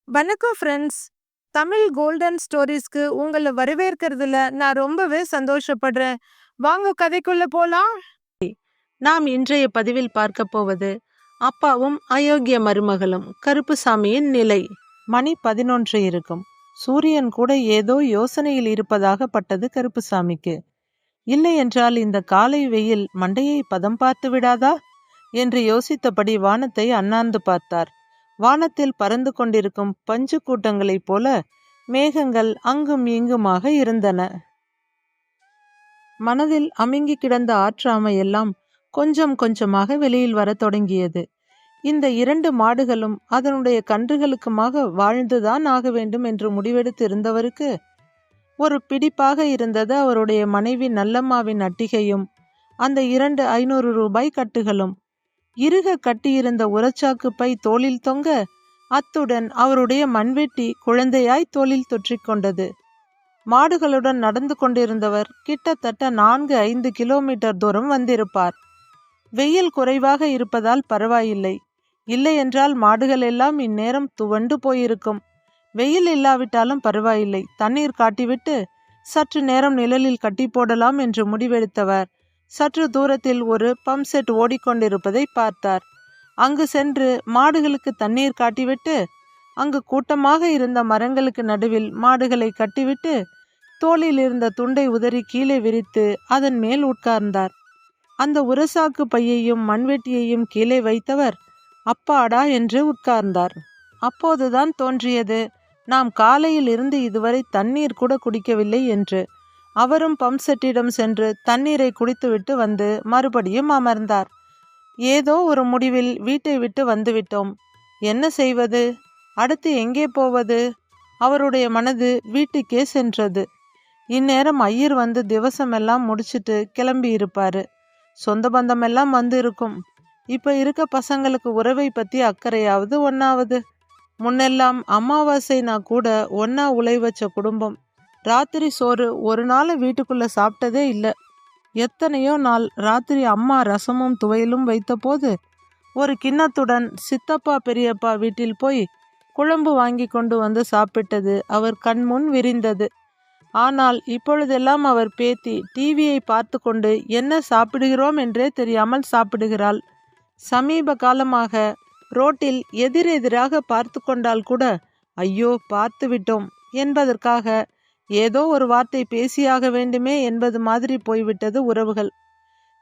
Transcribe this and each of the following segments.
வணக்கம் friends. Tamil golden ஸ்டோரீஸ்க்கு உங்கள வரவேற்கிறதுல நான் ரொம்பவே சந்தோஷப்படுறேன். வாங்க கதைக்குள்ள போலாம். நாம் இன்றைய பதிவில் பார்க்க போவது அப்பாவும் அயோக்கிய மருமகளும் கருப்புசாமியின் நிலை. மணி 11 இருக்கும். சூரியன் கூட ஏதோ யோசனையில் இருப்பதாக பட்டது கருப்புசாமிக்கு. இல்லை என்றால் இந்த காலை வெயில் மண்டையை பதம் பார்த்து விடாதா என்று யோசித்தபடி வானத்தை அண்ணாந்து பார்த்தார். வானத்தில் பறந்து கொண்டிருக்கும் பஞ்சு கூட்டங்களைப் போல மேகங்கள் அங்கும் இங்குமாக இருந்தன. மனதில் அமுங்கி கிடந்த ஆற்றாமை எல்லாம் கொஞ்சம் கொஞ்சமாக வெளியில் வர தொடங்கியது. இந்த 2 மாடுகளும் அதனுடைய கன்றுகளுக்குமாக வாழ்ந்துதான் ஆக வேண்டும் என்று முடிவெடுத்து இருந்தவருக்கு ஒரு பிடிப்பாக இருந்தது அவருடைய மனைவி நல்லம்மாவின் அட்டிகையும் அந்த 2 500 ரூபாய் கட்டுகளும். இறுக கட்டியிருந்த உரச்சாக்கு பை தோளில் தொங்க, அத்துடன் அவருடைய மண்வெட்டி குழந்தையாய் தோளில் தொற்றிக்கொண்டது. மாடுகளுடன் நடந்து கொண்டிருந்தவர் கிட்டத்தட்ட 4-5 கிலோமீட்டர் தூரம் வந்திருப்பார். வெயில் குறைவாக இருப்பதால் பரவாயில்லை. இல்லை என்றால் மாடுகள் எல்லாம் இந்நேரம் துவண்டு போயிருக்கும். வெயில் இல்லாவிட்டாலும் பரவாயில்லை, தண்ணீர் காட்டிவிட்டு சற்று நேரம் நிழலில் கட்டி போடலாம் என்று முடிவெடுத்தவர் சற்று தூரத்தில் ஒரு பம்ப் செட் ஓடிக்கொண்டிருப்பதை பார்த்தார். அங்கு சென்று மாடுகளுக்கு தண்ணீர் காட்டிவிட்டு அங்கு கூட்டமாக இருந்த மரங்களுக்கு நடுவில் மாடுகளை கட்டிவிட்டு தோளில் இருந்த துண்டை உதறி கீழே விரித்து அதன் மேல் உட்கார்ந்தார். அந்த உரசாக்கு பையையும் மண்வெட்டியையும் கீழே வைத்தவர் அப்பாடா என்று உட்கார்ந்தார். அப்போதுதான் தோன்றியது, நாம் காலையில் இருந்து இதுவரை தண்ணீர் கூட குடிக்கவில்லை என்று. அவரும் பம்ப் செட்டிடம் சென்று தண்ணீரை குடித்துவிட்டு வந்து மறுபடியும் அமர்ந்தார். ஏதோ ஒரு முடிவில் வீட்டை விட்டு வந்துவிட்டோம். என்ன செய்வது? அடுத்து எங்கே போவது? அவருடைய மனது வீட்டுக்கே சென்றது. இந்நேரம் ஐயர் வந்து திவசமெல்லாம் முடிச்சிட்டு கிளம்பி இருப்பாரு. சொந்த பந்தமெல்லாம் வந்து இருக்கும். இப்ப இருக்க பசங்களுக்கு உறவை பத்தி அக்கறையாவது ஒன்னாவது. முன்னெல்லாம் அமாவாசைனா கூட ஒன்னா உலை வச்ச குடும்பம். ராத்திரி சோறு ஒரு நாள் வீட்டுக்குள்ள சாப்பிட்டதே இல்லை. எத்தனையோ நாள் ராத்திரி அம்மா ரசமும் துவையலும் வைத்த போது ஒரு கிண்ணத்துடன் சித்தப்பா பெரியப்பா வீட்டில் போய் குழம்பு வாங்கி கொண்டு வந்து சாப்பிட்டது அவர் கண்முன் விரிந்தது. ஆனால் இப்பொழுதெல்லாம் அவர் பேத்தி டிவியை பார்த்து கொண்டு என்ன சாப்பிடுகிறோம் என்றே தெரியாமல் சாப்பிடுகிறாள். சமீப காலமாக ரோட்டில் எதிரெதிராக பார்த்து கொண்டால் கூட ஐயோ பார்த்து விட்டோம் என்பதற்காக ஏதோ ஒரு வார்த்தை பேசியாக வேண்டுமே என்பது மாதிரி போய்விட்டது உறவுகள்.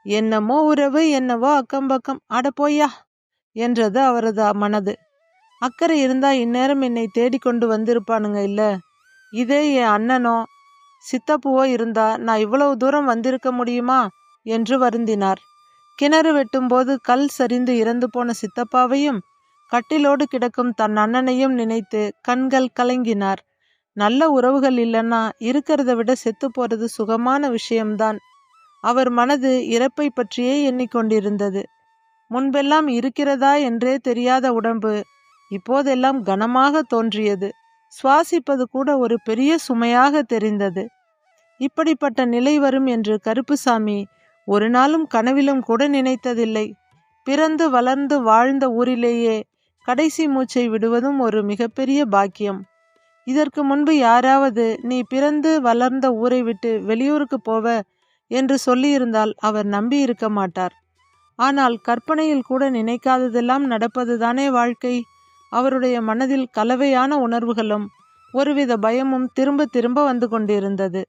என்னமோ உறவு, என்னவோ அக்கம்பக்கம், அட போய்யா என்றது அவரது மனது. அக்கறை இருந்தா இந்நேரம் என்னை தேடிக்கொண்டு வந்திருப்பானுங்க இல்ல. இதே என் அண்ணனோ சித்தப்புவோ இருந்தா நான் இவ்வளவு தூரம் வந்திருக்க முடியுமா என்று வருந்தினார். கிணறு வெட்டும்போது கல் சரிந்து இறந்து போன சித்தப்பாவையும் கட்டிலோடு கிடக்கும் தன் அண்ணனையும் நினைத்து கண்கள் கலங்கினார். நல்ல உறவுகள் இல்லைன்னா இருக்கிறத விட செத்து போறது சுகமான விஷயம்தான். அவர் மனது இறப்பை பற்றியே எண்ணிக்கொண்டிருந்தது. முன்பெல்லாம் இருக்கிறதா என்றே தெரியாத உடம்பு இப்போதெல்லாம் கனமாக தோன்றியது. சுவாசிப்பது கூட ஒரு பெரிய சுமையாக தெரிந்தது. இப்படிப்பட்ட நிலை வரும் என்று கருப்புசாமி ஒரு நாளும் கனவிலும் கூட நினைத்ததில்லை. பிறந்து வளர்ந்து வாழ்ந்த ஊரிலேயே கடைசி மூச்சை விடுவதும் ஒரு மிகப்பெரிய பாக்கியம். இதற்கு முன்பு யாராவது நீ பிறந்து வளர்ந்த ஊரை விட்டு வெளியூருக்கு போவ என்று சொல்லியிருந்தால் அவர் நம்பி இருக்க மாட்டார். ஆனால் கற்பனையில் கூட நினைக்காததெல்லாம் நடப்பதுதானே வாழ்க்கை. அவருடைய மனதில் கலவையான உணர்வுகளும் ஒருவித பயமும் திரும்ப திரும்ப வந்து கொண்டிருந்தது.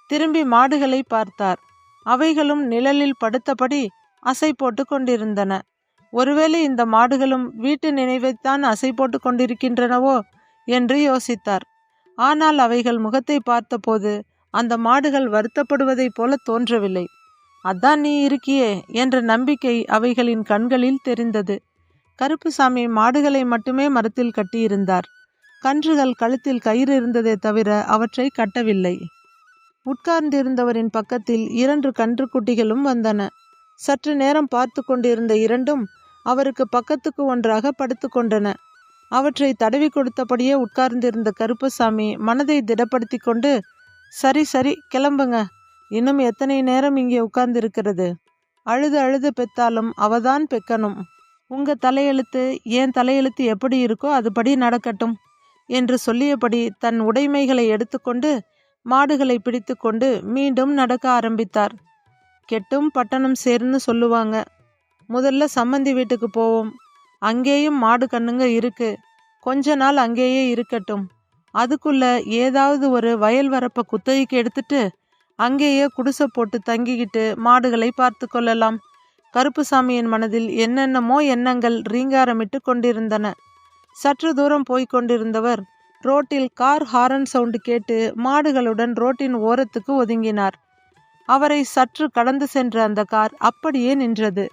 திரும்பி மாடுகளை பார்த்தார். அவைகளும் நிழலில் படுத்தபடி அசை போட்டு கொண்டிருந்தன. ஒருவேளை இந்த மாடுகளும் வீட்டு நினைவைத்தான் அசை போட்டு கொண்டிருக்கின்றனவோ என்று யோசித்தார். ஆனால் அவைகள் முகத்தை பார்த்தபோது அந்த மாடுகள் வருத்தப்படுவதைப் போல தோன்றவில்லை. அதான் நீ இருக்கியே என்ற நம்பிக்கை அவைகளின் கண்களில் தெரிந்தது. கருப்புசாமி மாடுகளை மட்டுமே மரத்தில் கட்டியிருந்தார். கன்றுகள் கழுத்தில் கயிறு இருந்ததே தவிர அவற்றை கட்டவில்லை. உட்கார்ந்திருந்தவரின் பக்கத்தில் 2 கன்றுக்குட்டிகளும் வந்தன. சற்று நேரம் பார்த்து கொண்டிருந்த இரண்டும் அவருக்கு பக்கத்துக்கு ஒன்றாக படுத்து கொண்டன. அவற்றை தடவி கொடுத்தபடியே உட்கார்ந்திருந்த கருப்பசாமி மனதை திடப்படுத்தி கொண்டு, சரி சரி கிளம்புங்க, இன்னும் எத்தனை நேரம் இங்கே உட்கார்ந்திருக்கிறது? அழுது அழுது பெத்தாலும் அவதான் பெக்கணும். உங்க தலையெழுத்து என் தலையெழுத்து எப்படி இருக்கோ அதுபடி நடக்கட்டும். என்று சொல்லியபடி தன் உடைமைகளை எடுத்துக்கொண்டு மாடுகளை பிடித்து கொண்டு மீண்டும் நடக்க ஆரம்பித்தார். கெட்டும் பட்டணம் சேர்ன்னு சொல்லுவாங்க. முதல்ல சம்மந்தி வீட்டுக்கு போவோம். அங்கேயும் மாடு கண்ணுங்க இருக்கு. கொஞ்ச நாள் அங்கேயே இருக்கட்டும். அதுக்குள்ள ஏதாவது ஒரு வயல் வரப்ப குத்தகைக்கு எடுத்துட்டு அங்கேயே குடிசை போட்டு தங்கிக்கிட்டு மாடுகளை பார்த்து கொள்ளலாம். கருப்புசாமியின் மனதில் என்னென்னமோ எண்ணங்கள் ரீங்காரமிட்டு கொண்டிருந்தன. சற்று தூரம் போய்க் கொண்டிருந்தவர் ரோட்டில் கார் ஹாரன் சவுண்டு கேட்டு மாடுகளுடன் ரோட்டின் ஓரத்துக்கு ஒதுங்கினார். அவரை சற்று கடந்து சென்ற அந்த கார் அப்படியே நின்றது.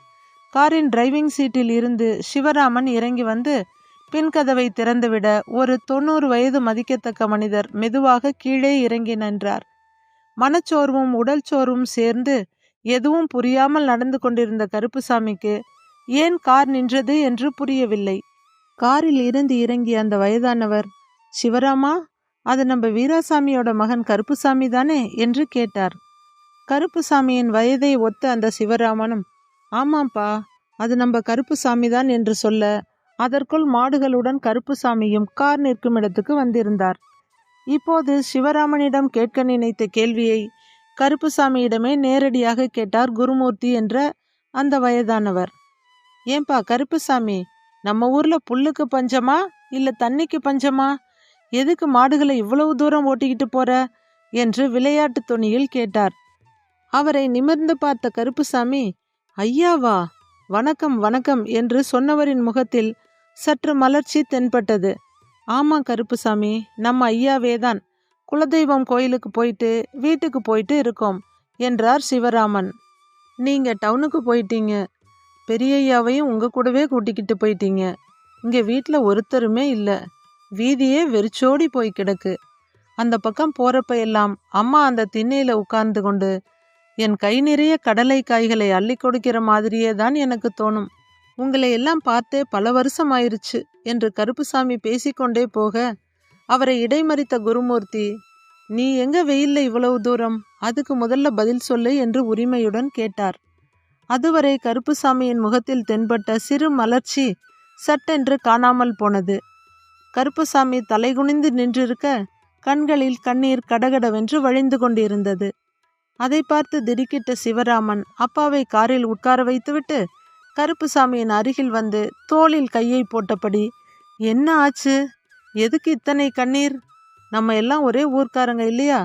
காரின் டிரைவிங் சீட்டில் இருந்து சிவராமன் இறங்கி வந்து பின்கதவை திறந்துவிட ஒரு 90 வயது மதிக்கத்தக்க மனிதர் மெதுவாக கீழே இறங்கி நின்றார். மனச்சோர்வும் உடல் சோர்வும் சேர்ந்து எதுவும் புரியாமல் நடந்து கொண்டிருந்த கருப்புசாமிக்கு ஏன் கார் நின்றது என்று புரியவில்லை. காரில் இருந்து இறங்கிய அந்த வயதானவர், சிவராமா, அது நம்ம வீராசாமியோட மகன் கருப்புசாமி தானே என்று கேட்டார். கருப்புசாமியின் வயதை ஒத்த அந்த சிவராமனும், ஆமாப்பா, அது நம்ம கருப்புசாமி தான் என்று சொல்ல அதற்குள் மாடுகளுடன் கருப்புசாமியும் கார் நிற்கும் இடத்துக்கு வந்திருந்தார். இப்போது சிவராமனிடம் கேட்க நினைத்த கேள்வியை கருப்புசாமியிடமே நேரடியாக கேட்டார் குருமூர்த்தி என்ற அந்த வயதானவர். ஏன்பா கருப்புசாமி, நம்ம ஊர்ல புல்லுக்கு பஞ்சமா இல்ல தண்ணிக்கு பஞ்சமா? எதுக்கு மாடுகளை இவ்வளவு தூரம் ஓட்டிக்கிட்டு போற என்று விளையாட்டு தொனியில் கேட்டார். அவரை நிமிர்ந்து பார்த்த கருப்புசாமி, ஐயாவா, வணக்கம் வணக்கம் என்று சொன்னவரின் முகத்தில் சற்று மலர்ச்சி தென்பட்டது. ஆமா கருப்புசாமி, நம்ம ஐயாவேதான். குலதெய்வம் கோயிலுக்கு போயிட்டு வீட்டுக்கு போயிட்டு இருக்கோம் என்றார் சிவராமன். நீங்க டவுனுக்கு போயிட்டீங்க. பெரியய்யாவையும் உங்க கூடவே கூட்டிக்கிட்டு போயிட்டீங்க. இங்க வீட்டில் ஒருத்தருமே இல்லை. வீதியே வெறிச்சோடி போய் கிடக்கு. அந்த பக்கம் போறப்ப எல்லாம் அம்மா அந்த திண்ணையில உட்கார்ந்து கொண்டு என் கை நிறைய கடலை காய்களை அள்ளி கொடுக்கிற மாதிரியே தான் எனக்கு தோணும். உங்களை எல்லாம் பார்த்தே பல வருஷம் ஆயிருச்சு என்று கருப்புசாமி பேசிக்கொண்டே போக அவரை இடைமறித்த குருமூர்த்தி, நீ எங்க வெயில்ல இவ்வளவு தூரம்? அதுக்கு முதல்ல பதில் சொல்லு என்று உரிமையுடன் கேட்டார். அதுவரை கருப்புசாமியின் முகத்தில் தென்பட்ட சிறு மலர்ச்சி சட்டென்று காணாமல் போனது. கருப்புசாமி தலைகுனிந்து நின்றிருக்க கண்களில் கண்ணீர் கடகடவென்று வழிந்து கொண்டிருந்தது. அதை பார்த்து திடுக்கிட்ட சிவராமன் அப்பாவை காரில் உட்கார வைத்துவிட்டு கருப்புசாமியின் அருகில் வந்து தோளில் கையை போட்டபடி, என்ன ஆச்சு? எதுக்கு இத்தனை கண்ணீர்? நம்ம எல்லாம் ஒரே ஊர்க்காரங்க இல்லையா?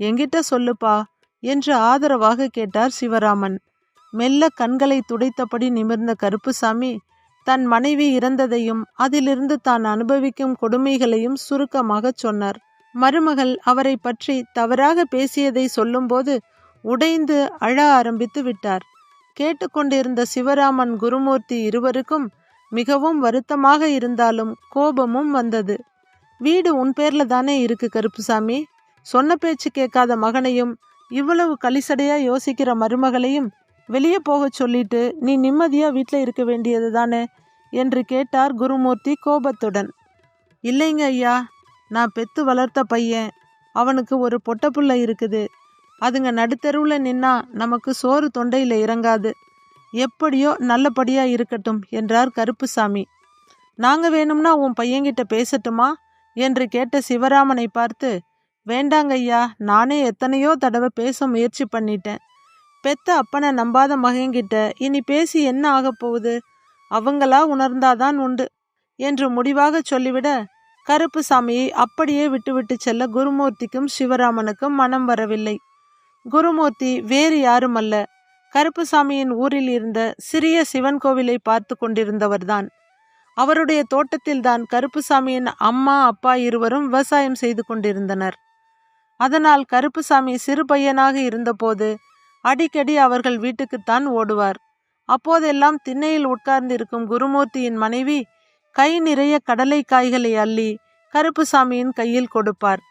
என்கிட்ட சொல்லுப்பா என்று ஆதரவாக கேட்டார் சிவராமன். மெல்ல கண்களை துடைத்தபடி நிமிர்ந்த கருப்புசாமி தன் மனைவி இறந்ததையும் அதிலிருந்து தான் அனுபவிக்கும் கொடுமைகளையும் சுருக்கமாக சொன்னார். மருமகள் அவரை பற்றி தவறாக பேசியதை சொல்லும்போது உடைந்து அழ ஆரம்பித்து விட்டார். கேட்டுக்கொண்டிருந்த சிவராமன் குருமூர்த்தி இருவருக்கும் மிகவும் வருத்தமாக இருந்தாலும் கோபமும் வந்தது. வீடு உன் பேர்ல தானே இருக்கு கருப்புசாமி. சொன்ன பேச்சு கேட்காத மகனையும் இவ்வளவு கலிசடையா யோசிக்கிற மருமகளையும் வெளியே போக சொல்லிட்டு நீ நிம்மதியா வீட்டில் இருக்க வேண்டியது தானே என்று கேட்டார் குருமூர்த்தி கோபத்துடன். இல்லைங்க ஐயா, நான் பெத்து வளர்த்த பையன். அவனுக்கு ஒரு பொட்டப்புள்ள இருக்குது. அதுங்க நடுத்தெருவில் நின்னா நமக்கு சோறு தொண்டையில் இறங்காது. எப்படியோ நல்லபடியா இருக்கட்டும் என்றார் கருப்புசாமி. நாங்க வேணும்னா உன் பையன்கிட்ட பேசட்டுமா என்று கேட்ட சிவராமனை பார்த்து, வேண்டாங்க ஐயா, நானே எத்தனையோ தடவை பேச முயற்சி பண்ணிட்டேன். பெத்த அப்பனை நம்பாத மகன்கிட்ட இனி பேசி என்ன ஆகப் போகுது? அவங்களா உணர்ந்தாதான் உண்டு என்று முடிவாக சொல்லிவிட கருப்புசாமியை அப்படியே விட்டுவிட்டு செல்ல குருமூர்த்திக்கும் சிவராமனுக்கும் மனம் வரவில்லை. குருமூர்த்தி வேறு யாரும் அல்ல, கருப்புசாமியின் ஊரில் இருந்த சிறிய சிவன் கோவிலை பார்த்து கொண்டிருந்தவர்தான். அவருடைய தோட்டத்தில்தான் கருப்புசாமியின் அம்மா அப்பா இருவரும் விவசாயம் செய்து கொண்டிருந்தனர். அதனால் கருப்புசாமி சிறு பையனாக இருந்தபோது அடிக்கடி அவர்கள் வீட்டுக்குத்தான் ஓடுவார். அப்போதெல்லாம் திண்ணையில் உட்கார்ந்திருக்கும் குருமூர்த்தியின் மனைவி கை நிறைய கடலை காய்களை அள்ளி கருப்புசாமியின் கையில் கொடுப்பார்.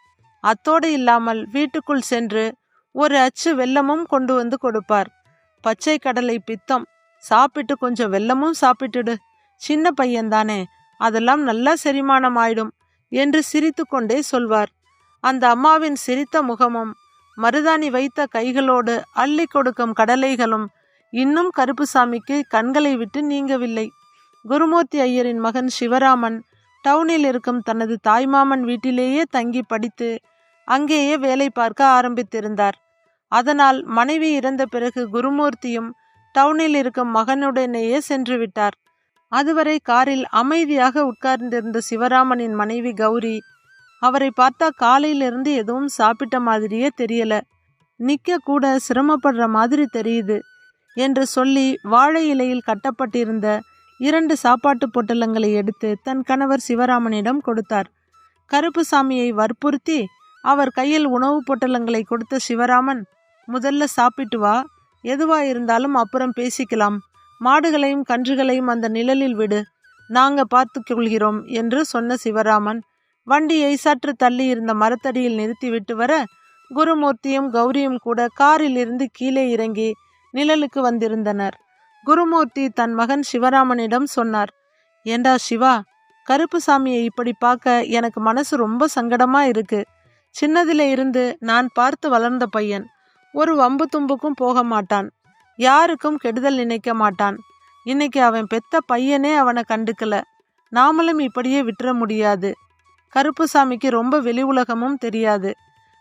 அத்தோடு இல்லாமல் வீட்டுக்குள் சென்று ஒரு அச்சு வெல்லமும் கொண்டு வந்து கொடுப்பார். பச்சை கடலை பித்தம், சாப்பிட்டு கொஞ்சம் வெல்லமும் சாப்பிட்டுடு, சின்ன பையன்தானே, அதெல்லாம் நல்லா செரிமானம் ஆயிடும் என்று சிரித்து கொண்டே சொல்வார். அந்த அம்மாவின் சிரித்த முகமும் மருதாணி வைத்த கைகளோடு அள்ளி கொடுக்கும் கடலைகளும் இன்னும் கருப்புசாமிக்கு கண்களை விட்டு நீங்கவில்லை. குருமூர்த்தி ஐயரின் மகன் சிவராமன் டவுனில் இருக்கும் தனது தாய்மாமன் வீட்டிலேயே தங்கி படித்து அங்கேயே வேலை பார்க்க ஆரம்பித்திருந்தார். அதனால் மனைவி இறந்த பிறகு குருமூர்த்தியும் டவுனில் இருக்கும் மகனுடனேயே சென்று விட்டார். அதுவரை காரில் அமைதியாக உட்கார்ந்திருந்த சிவராமனின் மனைவி கௌரி அவரை பார்த்தா காலையிலிருந்து எதுவும் சாப்பிட்ட மாதிரியே தெரியல, நிற்க கூட சிரமப்படுற மாதிரி தெரியுது என்று சொல்லி வாழை இலையில் கட்டப்பட்டிருந்த 2 சாப்பாட்டு பொட்டலங்களை எடுத்து தன் கணவர் சிவராமனிடம் கொடுத்தார். கருப்புசாமியை வற்புறுத்தி அவர் கையில் உணவு பொட்டலங்களை கொடுத்த சிவராமன், முதல்ல சாப்பிட்டு வா, எதுவா இருந்தாலும் அப்புறம் பேசிக்கலாம், மாடுகளையும் கன்றுகளையும் அந்த நிழலில் விடு, நாங்க பார்த்து கொள்கிறோம் என்று சொன்ன சிவராமன் வண்டியை சற்று தள்ளி இருந்த மரத்தடியில் நிறுத்திவிட்டு வர குருமூர்த்தியும் கௌரியும் கூட காரில் இருந்து கீழே இறங்கி நிழலுக்கு வந்திருந்தனர். குருமூர்த்தி தன் மகன் சிவராமனிடம் சொன்னார், ஏண்டா சிவா, கருப்புசாமியை இப்படி பார்க்க எனக்கு மனசு ரொம்ப சங்கடமா இருக்கு. சின்னதில இருந்து நான் பார்த்து வளர்ந்த பையன், ஒரு வம்பு தும்புக்கும் போக மாட்டான், யாருக்கும் கெடுதல் நினைக்க மாட்டான். இன்னைக்கு அவன் பெத்த பையனே அவனை கண்டுக்கல, நாமளும் இப்படியே விட்டுற முடியாது. கருப்புசாமிக்கு ரொம்ப வெளி உலகமும் தெரியாது,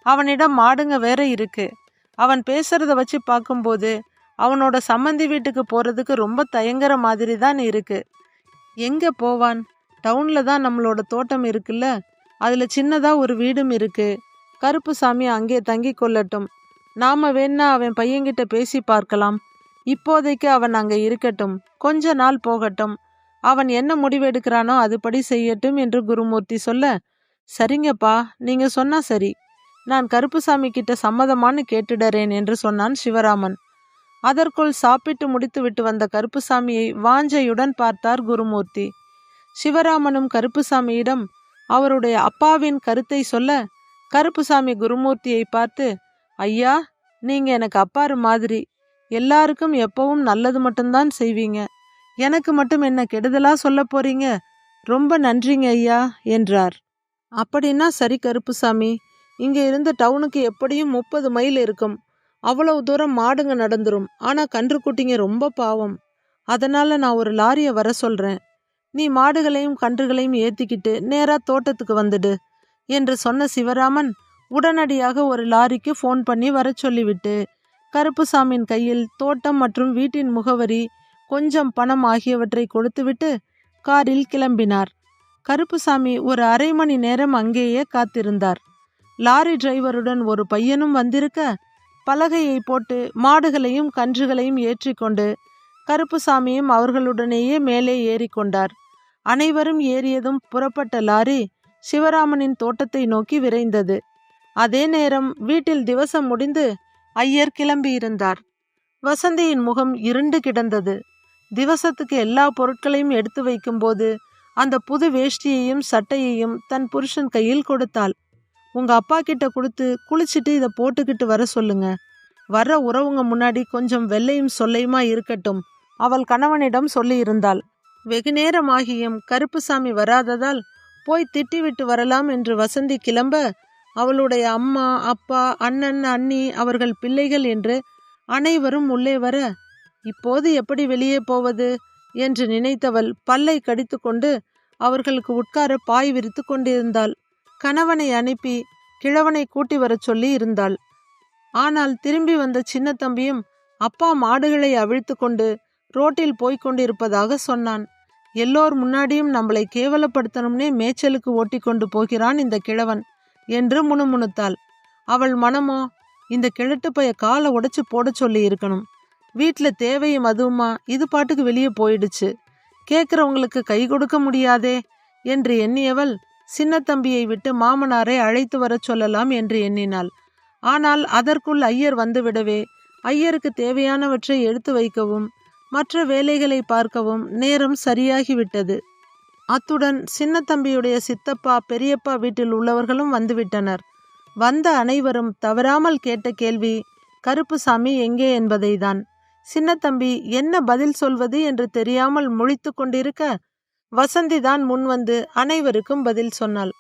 அவனிடம் மாடுங்க வேற இருக்கு. அவன் பேசுறத வச்சு பார்க்கும்போது அவனோட சம்மந்தி வீட்டுக்கு போறதுக்கு ரொம்ப தயங்குற மாதிரி தான் இருக்கு. எங்க போவான்? டவுன்ல தான் நம்மளோட தோட்டம் இருக்குல்ல, அதுல சின்னதா ஒரு வீடும் இருக்கு. கருப்புசாமி அங்கே தங்கி கொள்ளட்டும், நாம வேணா அவன் பையன்கிட்ட பேசி பார்க்கலாம். இப்போதைக்கு அவன் அங்க இருக்கட்டும், கொஞ்ச நாள் போகட்டும், அவன் என்ன முடிவெடுக்கிறானோ அதுபடி செய்யட்டும் என்று குருமூர்த்தி சொல்ல, சரிங்கப்பா, நீங்க சொன்னா சரி, நான் கருப்புசாமி கிட்ட சம்மதமானு கேட்டுடறேன் என்று சொன்னான் சிவராமன். அதற்குள் சாப்பிட்டு முடித்து விட்டு வந்த கருப்புசாமியை வாஞ்சையுடன் பார்த்தார் குருமூர்த்தி. சிவராமனும் கருப்புசாமியிடம் அவருடைய அப்பாவின் கருத்தை சொல்ல, கருப்புசாமி குருமூர்த்தியை பார்த்து, ஐயா, நீங்க எனக்கு அப்பாரு மாதிரி, எல்லாருக்கும் எப்பவும் நல்லது மட்டும்தான் செய்வீங்க, எனக்கு மட்டும் என்ன கெடுதலா சொல்ல போறீங்க? ரொம்ப நன்றிங்க ஐயா என்றார். அப்படின்னா சரி கருப்புசாமி, இங்க இருந்து டவுனுக்கு எப்படியும் 30 மைல் இருக்கும், அவ்வளவு தூரம் மாடுங்க நடந்துரும். ஆனா கன்றுக்குட்டிங்க ரொம்ப பாவம், அதனால நான் ஒரு லாரியை வர சொல்றேன், நீ மாடுகளையும் கன்றுகளையும் ஏத்திக்கிட்டு நேரா தோட்டத்துக்கு வந்துடு என்று சொன்ன சிவராமன் உடனடியாக ஒரு லாரிக்கு ஃபோன் பண்ணி வர சொல்லிவிட்டு கருப்புசாமியின் கையில் தோட்டம் மற்றும் வீட்டின் முகவரி, கொஞ்சம் பணம் ஆகியவற்றை கொடுத்துவிட்டு காரில் கிளம்பினார். கருப்புசாமி ஒரு அரை மணி நேரம் அங்கேயே காத்திருந்தார். லாரி டிரைவருடன் ஒரு பையனும் வந்திருக்க, பலகையை போட்டு மாடுகளையும் கன்றுகளையும் ஏற்றிக்கொண்டு கருப்புசாமியும் அவர்களுடனேயே மேலே ஏறிக்கொண்டார். அனைவரும் ஏறியதும் புறப்பட்ட லாரி சிவராமனின் தோட்டத்தை நோக்கி விரைந்தது. அதே நேரம் வீட்டில் திவசம் முடிந்து ஐயர் கிளம்பியிருந்தார். வசந்தியின் முகம் இருண்டு கிடந்தது. திவசத்துக்கு எல்லா பொருட்களையும் எடுத்து வைக்கும்போது அந்த புது வேஷ்டியையும் சட்டையையும் தன் புருஷன் கையில் கொடுத்தாள். உங்க அப்பா கிட்ட கொடுத்து குளிச்சுட்டு இதை போட்டுக்கிட்டு வர சொல்லுங்க, வர்ற உறவுங்க முன்னாடி கொஞ்சம் வெள்ளையும் சொல்லையுமா இருக்கட்டும், அவள் கணவனிடம் சொல்லியிருந்தாள். வெகு நேரமாகியும் கருப்புசாமி வராததால் போய் திட்டிவிட்டு வரலாம் என்று வசந்தி கிளம்ப, அவளுடைய அம்மா, அப்பா, அண்ணன், அண்ணி, அவர்கள் பிள்ளைகள் என்று அனைவரும் உள்ளே வர, இப்போது எப்படி வெளியே போவது என்று நினைத்தவள் பல்லை கடித்து கொண்டு அவர்களுக்கு உட்கார பாய் விரித்து கொண்டிருந்தாள். கணவனை அனுப்பி கிழவனை கூட்டி வரச் சொல்லி இருந்தாள். ஆனால் திரும்பி வந்த சின்ன தம்பியும் அப்பா மாடுகளை அவிழ்த்து கொண்டு ரோட்டில் போய்கொண்டிருப்பதாக சொன்னான். எல்லோர் முன்னாடியும் நம்மளை கேவலப்படுத்தணும்னே மேய்ச்சலுக்கு ஓட்டி கொண்டு போகிறான் இந்த கிழவன் என்று முணுமுணுத்தாள். அவள் மனமோ, இந்த கிழட்டு பைய காலை உடைச்சு போட சொல்லி இருக்கணும், வீட்டில் தேவையும் அதுவுமா இது பாட்டுக்கு வெளியே போயிடுச்சு, கேட்குறவங்களுக்கு கை கொடுக்க முடியாதே என்று எண்ணியவள் சின்ன தம்பியை விட்டு மாமனாரை அழைத்து வர சொல்லலாம் என்று எண்ணினாள். ஆனால் அதற்குள் ஐயர் வந்துவிடவே ஐயருக்கு தேவையானவற்றை எடுத்து வைக்கவும் மற்ற வேலைகளை பார்க்கவும் நேரம் சரியாகிவிட்டது. அத்துடன் சின்ன தம்பியுடைய சித்தப்பா, பெரியப்பா வீட்டில் உள்ளவர்களும் வந்துவிட்டனர். வந்த அனைவரும் தவறாமல் கேட்ட கேள்வி கருப்புசாமி எங்கே என்பதைதான். சின்னத்தம்பி என்ன பதில் சொல்வது என்று தெரியாமல் முழித்து கொண்டிருக்க, வசந்தி தான் முன்வந்து அனைவருக்கும் பதில் சொன்னாள்.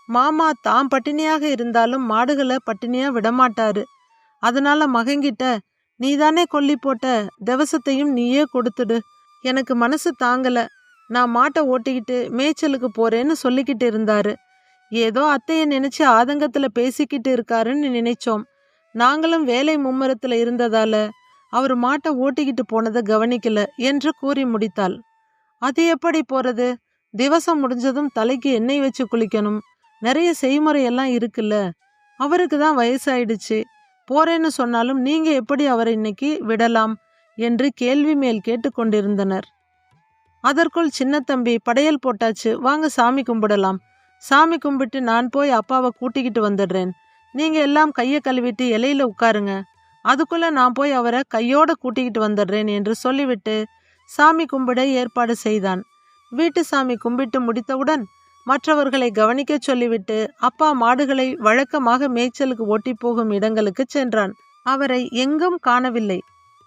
மாமா தாம் பட்டினியாக இருந்தாலும் மாடுகளை பட்டினியா விடமாட்டாரு, அதனால மகங்கிட்ட நீதானே கொல்லி போட்ட, திவசத்தையும் நீயே கொடுத்துடு, எனக்கு மனசு தாங்கல, நான் மாட்டை ஓட்டிக்கிட்டு மேய்ச்சலுக்கு போறேன்னு சொல்லிக்கிட்டு இருந்தாரு. ஏதோ அத்தைய நினைச்சு ஆதங்கத்துல பேசிக்கிட்டு இருக்காருன்னு நினைச்சோம். நாங்களும் வேலை மும்முரத்துல இருந்ததால அவர் மாட்டை ஓட்டிக்கிட்டு போனதை கவனிக்கல என்று கூறி முடித்தாள். அது எப்படி போறது? திவசம் முடிஞ்சதும் தலைக்கு எண்ணெய் வச்சு குளிக்கணும். நிறைய செய்முறையெல்லாம் இருக்குல்ல. அவருக்கு தான் வயசாயிடுச்சு. போறேன்னு சொன்னாலும் நீங்க எப்படி அவரை இன்னைக்கு விடலாம் என்று கேள்வி மேல் கேட்டுக்கொண்டிருந்தனர். அதற்குள் சின்னத்தம்பி, படையல் போட்டாச்சு, வாங்க சாமி கும்பிடலாம். சாமி கும்பிட்டு நான் போய் அப்பாவை கூட்டிக்கிட்டு வந்துடுறேன். நீங்க எல்லாம் கையை கழுவிட்டு இலையில உட்காருங்க. அதுக்குள்ள நான் போய் அவரை கையோட கூட்டிக்கிட்டு வந்துடுறேன் என்று சொல்லிவிட்டு சாமி கும்பிட ஏற்பாடு செய்தான். வீட்டு சாமி கும்பிட்டு முடித்தவுடன் மற்றவர்களை கவனிக்க சொல்லிவிட்டு அப்பா மாடுகளை வழக்கமாக மேய்ச்சலுக்கு ஓட்டி போகும் இடங்களுக்கு சென்றான். அவரை எங்கும் காணவில்லை.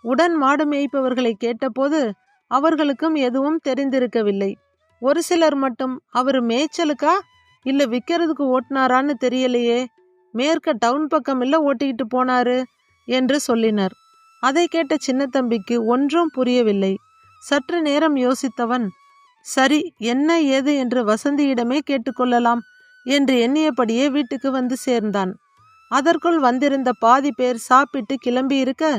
உடன் மாடு மேய்ப்பவர்களை கேட்டபோது அவர்களுக்கும் எதுவும் தெரிந்திருக்கவில்லை. ஒரு சிலர் மட்டும் அவர் மேய்ச்சலுக்கா இல்ல விற்கிறதுக்கு ஓட்டினாரான்னு தெரியலையே, மேற்க டவுன் பக்கம் இல்ல ஓட்டிக்கிட்டு போனாரு என்று சொல்லினர். அதை கேட்ட சின்னத்தம்பிக்கு ஒன்றும் புரியவில்லை. சற்று நேரம் யோசித்தவன், சரி என்ன ஏது என்று வசந்தியிடமே கேட்டுக்கொள்ளலாம் என்று எண்ணியபடியே வீட்டுக்கு வந்து சேர்ந்தான். அதற்குள் வந்திருந்த பாதி பேர் சாப்பிட்டு கிளம்பி இருக்க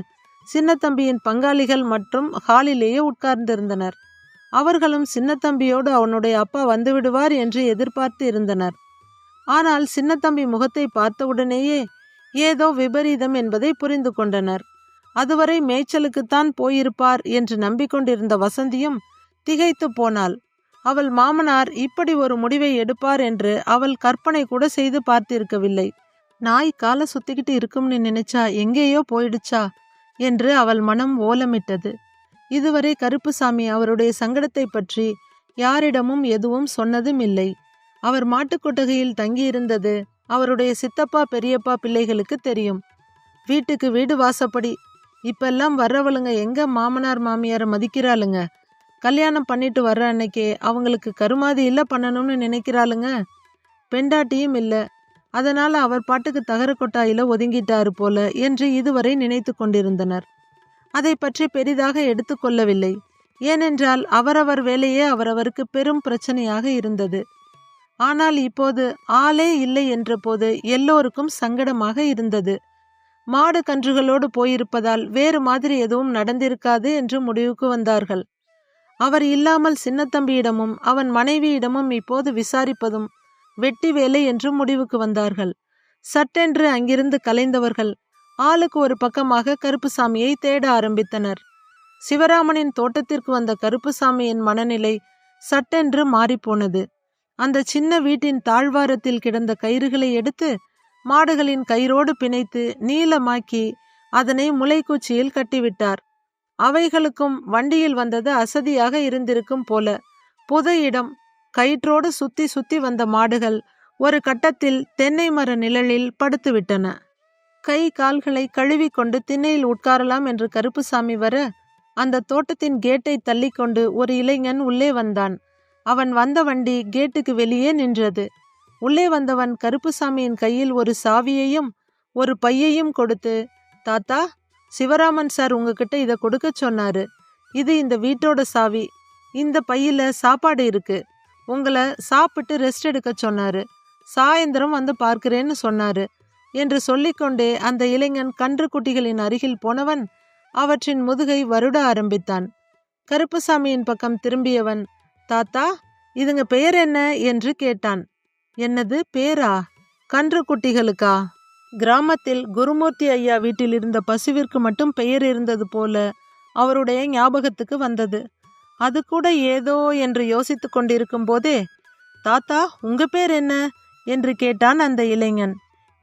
சின்னத்தம்பியின் பங்காளிகள் மற்றும் ஹாலிலேயே உட்கார்ந்திருந்தனர். அவர்களும் சின்னத்தம்பியோடு அவனுடைய அப்பா வந்துவிடுவார் என்று எதிர்பார்த்து இருந்தனர். ஆனால் சின்னத்தம்பி முகத்தை பார்த்தவுடனேயே ஏதோ விபரீதம் என்பதை புரிந்து கொண்டனர். அதுவரை மேய்ச்சலுக்குத்தான் போயிருப்பார் என்று நம்பிக்கொண்டிருந்த வசந்தியும் திகைத்து போனாள். அவள் மாமனார் இப்படி ஒரு முடிவை எடுப்பார் என்று அவள் கற்பனை கூட செய்து பார்த்திருக்கவில்லை. நாய் காலை சுத்திக்கிட்டு இருக்கும்னு நினைச்சா எங்கேயோ போயிடுச்சா என்று அவள் மனம் ஓலமிட்டது. இதுவரை கருப்புசாமி அவருடைய சங்கடத்தை பற்றி யாரிடமும் எதுவும் சொன்னதும் இல்லை. அவர் மாட்டுக்கொட்டகையில் தங்கியிருந்தது அவருடைய சித்தப்பா பெரியப்பா பிள்ளைகளுக்கு தெரியும். வீட்டுக்கு வீடு வாசப்படி. இப்பெல்லாம் வர்றவளுங்க எங்க மாமனார் மாமியாரை மதிக்கிறாளுங்க. கல்யாணம் பண்ணிட்டு வர்ற அன்னைக்கே அவங்களுக்கு கருமாதி இல்ல பண்ணணும்னு நினைக்கிறாளுங்க. பெண்டாட்டியும் இல்லை. அதனால அவர் பாட்டுக்கு தகர கொட்டாயில ஒதுங்கிட்டாரு போல என்று இதுவரை நினைத்து கொண்டிருந்தனர். அதை பற்றி பெரிதாக எடுத்துக்கொள்ளவில்லை. ஏனென்றால் அவரவர் வேலையே அவரவருக்கு பெரும் பிரச்சனையாக இருந்தது. ஆனால் இப்போது ஆளே இல்லை என்ற போது எல்லோருக்கும் சங்கடமாக இருந்தது. மாடு கன்றுகளோடு போயிருப்பதால் வேறு மாதிரி எதுவும் நடந்திருக்காது என்று முடிவுக்கு வந்தார்கள். அவர் இல்லாமல் சின்னத்தம்பியிடமும் அவன் மனைவியிடமும் இப்போது விசாரிப்பதும் வெட்டி வேலை என்று முடிவுக்கு வந்தார்கள். சட்டென்று அங்கிருந்து கலைந்தவர்கள் ஆளுக்கு ஒரு பக்கமாக கருப்புசாமியை தேட ஆரம்பித்தனர். சிவராமனின் தோட்டத்திற்கு வந்த கருப்புசாமியின் மனநிலை சட்டென்று மாறிப்போனது. அந்த சின்ன வீட்டின் தாழ்வாரத்தில் கிடந்த கயிறுகளை எடுத்து மாடுகளின் கயிறோடு பிணைத்து நீளமாக்கி அதனை முளைக்குச்சியில் கட்டிவிட்டார். அவைகளுக்கும் வண்டியில் வந்தது அசதியாக இருந்திருக்கும் போல. புது இடம். கயிற்றோடு சுத்தி சுத்தி வந்த மாடுகள் ஒரு கட்டத்தில் தென்னை மர நிழலில் படுத்துவிட்டன. கை கால்களை கழுவி கொண்டு திண்ணையில் உட்காரலாம் என்று கருப்புசாமி வர அந்த தோட்டத்தின் கேட்டை தள்ளி கொண்டு ஒரு இளைஞன் உள்ளே வந்தான். அவன் வந்த வண்டி கேட்டுக்கு வெளியே நின்றது. உள்ளே வந்தவன் கருப்புசாமியின் கையில் ஒரு சாவியையும் ஒரு பையையும் கொடுத்து, தாத்தா, சிவராமன் சார் உங்ககிட்ட இதை கொடுக்க சொன்னாரு. இது இந்த வீட்டோட சாவி. இந்த பையில சாப்பாடு இருக்கு. உங்களை சாப்பிட்டு ரெஸ்ட் எடுக்க சொன்னாரு. சாயந்தரம் வந்து பார்க்கிறேன்னு சொன்னாரு என்று சொல்லிக்கொண்டே அந்த இளைஞன் கன்று குட்டிகளின் அருகில் போனவன் அவற்றின் முதுகை வருட ஆரம்பித்தான். கருப்புசாமியின் பக்கம் திரும்பியவன், தாத்தா, இதுங்க பெயர் என்ன என்று கேட்டான். என்னது பேரா? கன்று குட்டிகளுக்கா? கிராமத்தில் குருமூர்த்தி ஐயா வீட்டில் இருந்த பசுவிற்கு மட்டும் பெயர் இருந்தது போல அவருடைய ஞாபகத்துக்கு வந்தது. அது கூட ஏதோ என்று யோசித்து கொண்டிருக்கும் போதே, தாத்தா, உங்க பேர் என்ன என்று கேட்டான் அந்த இளைஞன்.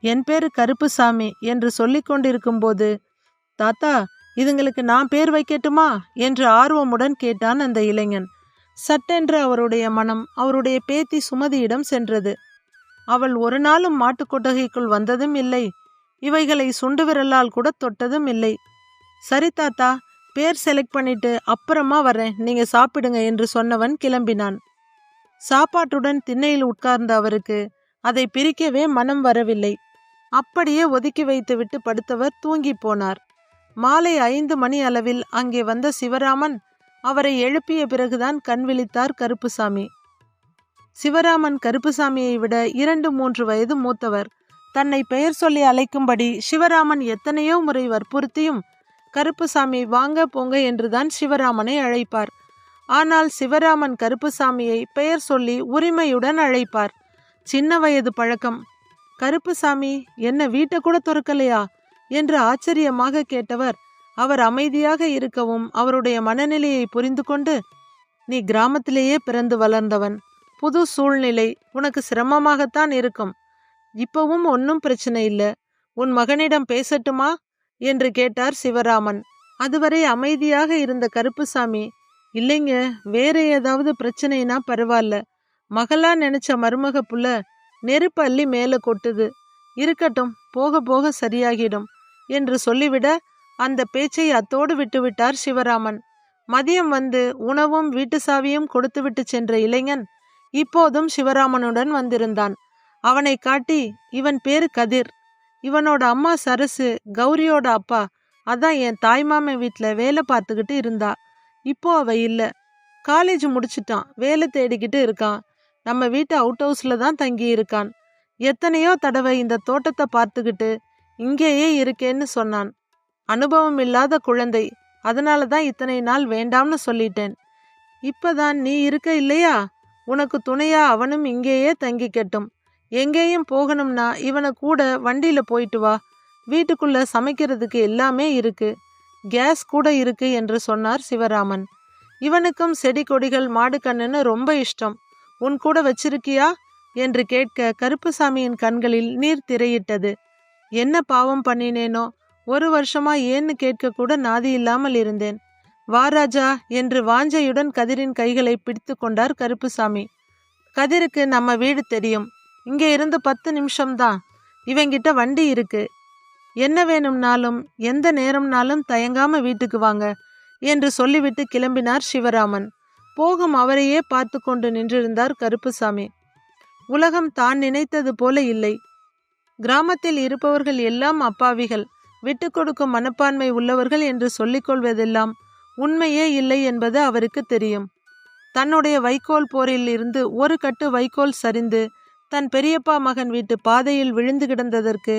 என் பேரு கருப்புசாமி என்று சொல்லிக் கொண்டிருக்கும் போது, தாத்தா, இதுங்களுக்கு நான் பேர் வைக்கட்டுமா என்று ஆர்வமுடன் கேட்டான் அந்த இளைஞன். சட்டென்று அவருடைய மனம் அவருடைய பேத்தி சுமதியிடம் சென்றது. அவள் ஒரு நாளும் மாட்டுக்கொட்டகைக்குள் வந்ததும் இல்லை. இவைகளை சுண்டு விரலால் கூட தொட்டதும் இல்லை. சரி தாத்தா, பேர் செலக்ட் பண்ணிட்டு அப்புறமா வரேன், நீங்க சாப்பிடுங்க என்று சொன்னவன் கிளம்பினான். சாப்பாட்டுடன் திண்ணையில் உட்கார்ந்த அவருக்கு அதை பிரிக்கவே மனம் வரவில்லை. அப்படியே ஒதுக்கி வைத்துவிட்டு படுத்தவர் தூங்கி போனார். மாலை 5 மணி அளவில் அங்கே வந்த சிவராமன் அவரை எழுப்பிய பிறகுதான் கண் விழித்தார் கருப்புசாமி. சிவராமன் கருப்புசாமியை விட 2-3 வயது மூத்தவர். தன்னை பெயர் சொல்லி அழைக்கும்படி சிவராமன் எத்தனையோ முறை வற்புறுத்தியும் கருப்புசாமி வாங்க போங்க என்றுதான் சிவராமனை அழைப்பார். ஆனால் சிவராமன் கருப்புசாமியை பெயர் சொல்லி உரிமையுடன் அழைப்பார். சின்ன வயது பழக்கம். கருப்புசாமி, என்ன வீட்டை கூட திறக்கலையா என்று ஆச்சரியமாக கேட்டவர் அவர் அமைதியாக இருக்கவும் அவருடைய மனநிலையை புரிந்து கொண்டு, நீ கிராமத்திலேயே பிறந்து வளர்ந்தவன், புது சூழ்நிலை, உனக்கு சிரமமாகத்தான் இருக்கும். இப்பவும் ஒன்றும் பிரச்சனை இல்லை, உன் மகனிடம் பேசட்டுமா என்று கேட்டார் சிவராமன். அதுவரை அமைதியாக இருந்த கருப்புசாமி, இல்லைங்க, வேற ஏதாவது பிரச்சனைனா பரவாயில்ல, மகளா நினைச்ச மருமக புள்ள நெருப்பு அள்ளி மேலே கொட்டுது, இருக்கட்டும், போக போக சரியாகிடும் என்று சொல்லிவிட அந்த பேச்சை அத்தோடு விட்டுவிட்டார் சிவராமன். மதியம் வந்து உணவும் வீட்டு சாவியும் கொடுத்துவிட்டு சென்ற இளைஞன் இப்போதும் சிவராமனுடன் வந்திருந்தான். அவனை காட்டி, இவன் பேரு கதிர், இவனோட அம்மா சரசு கௌரியோட அப்பா, அதான் என் தாய்மாமன் வீட்டில் வேலை பார்த்துக்கிட்டு இருந்தா. இப்போ அவ இல்லை, காலேஜ் முடிச்சிட்டான், வேலை தேடிக்கிட்டு இருக்கான். நம்ம வீட்டு அவுட் ஹவுஸில் தான் தங்கி இருக்கான். எத்தனையோ தடவை இந்த தோட்டத்தை பார்த்துக்கிட்டு இங்கேயே இருக்கேன்னு சொன்னான். அனுபவம் இல்லாத குழந்தை, அதனால தான் இத்தனை நாள் வேண்டாம்னு சொல்லிட்டேன். இப்பதான் நீ இருக்க இல்லையா, உனக்கு துணையா அவனும் இங்கேயே தங்கிக்கட்டும். எங்கேயும் போகணும்னா இவனை கூட வண்டியில போயிட்டு வா, வீட்டுக்குள்ள சமைக்கிறதுக்கு எல்லாமே இருக்கு, கேஸ் கூட இருக்கு என்று சொன்னார் சிவராமன். இவனுக்கும் செடி கொடிகள் மாடு கண்ணுன்னு ரொம்ப இஷ்டம், உன் கூட வச்சிருக்கியா என்று கேட்க கருப்புசாமியின் கண்களில் நீர் திரையிட்டது. என்ன பாவம் பண்ணினேனோ, 1 வருஷமா ஏன்னு கேட்க கூட நாதி இல்லாமல் இருந்தேன். வா ராஜா என்று வாஞ்சையுடன் கதிரின் கைகளை பிடித்து கொண்டார் கருப்புசாமி. கதிருக்கு நம்ம வீடு தெரியும், இங்கே இருந்து 10 நிமிஷம்தான், இவங்கிட்ட வண்டி இருக்கு, என்ன வேணும்னாலும் எந்த நேரம்னாலும் தயங்காம வீட்டுக்கு வாங்க என்று சொல்லிவிட்டு கிளம்பினார் சிவராமன். போகும் அவரையே பார்த்து கொண்டு நின்றிருந்தார் கருப்புசாமி. உலகம் தான் நினைத்தது போல இல்லை. கிராமத்தில் இருப்பவர்கள் எல்லாம் அப்பாவிகள், விட்டு கொடுக்கும் மனப்பான்மை உள்ளவர்கள் என்று சொல்லிக்கொள்வதெல்லாம் உண்மையே இல்லை என்பது அவருக்கு தெரியும். தன்னுடைய வைக்கோல் போரில் இருந்து ஒரு கட்டு வைக்கோல் சரிந்து தன் பெரியப்பா மகன் வீட்டு பாதையில் விழுந்து கிடந்ததற்கு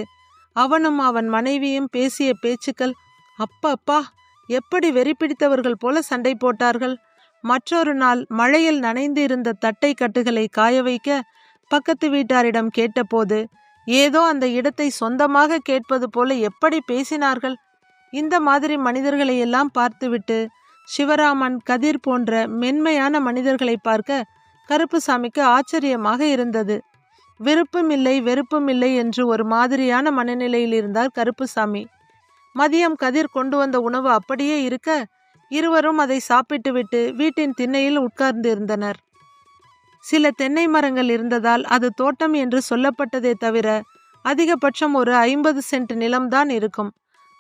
அவனும் அவன் மனைவியும் பேசிய பேச்சுக்கள், அப்பப்பா, எப்படி வெறி பிடித்தவர்கள் போல சண்டை போட்டார்கள். மற்றொரு நாள் மழையில் நனைந்து இருந்த தட்டை கட்டுகளை காய வைக்க பக்கத்து வீட்டாரிடம் கேட்டபோது ஏதோ அந்த இடத்தை சொந்தமாக கேட்பது போல எப்படி பேசினார்கள். இந்த மாதிரி மனிதர்களை எல்லாம் பார்த்துவிட்டு சிவராமன், கதிர் போன்ற மென்மையான மனிதர்களை பார்க்க கருப்புசாமிக்கு ஆச்சரியமாக இருந்தது. விருப்பம் இல்லை வெறுப்பும் இல்லை என்று ஒரு மாதிரியான மனநிலையில் இருந்தார் கருப்புசாமி. மதியம் கதிர் கொண்டு வந்த உணவு அப்படியே இருக்க இருவரும் அதை சாப்பிட்டுவிட்டு வீட்டின் திண்ணையில் உட்கார்ந்து இருந்தனர். சில தென்னை மரங்கள் இருந்ததால் அது தோட்டம் என்று சொல்லப்பட்டதே தவிர அதிகபட்சம் ஒரு 50 சென்ட் நிலம்தான் இருக்கும்.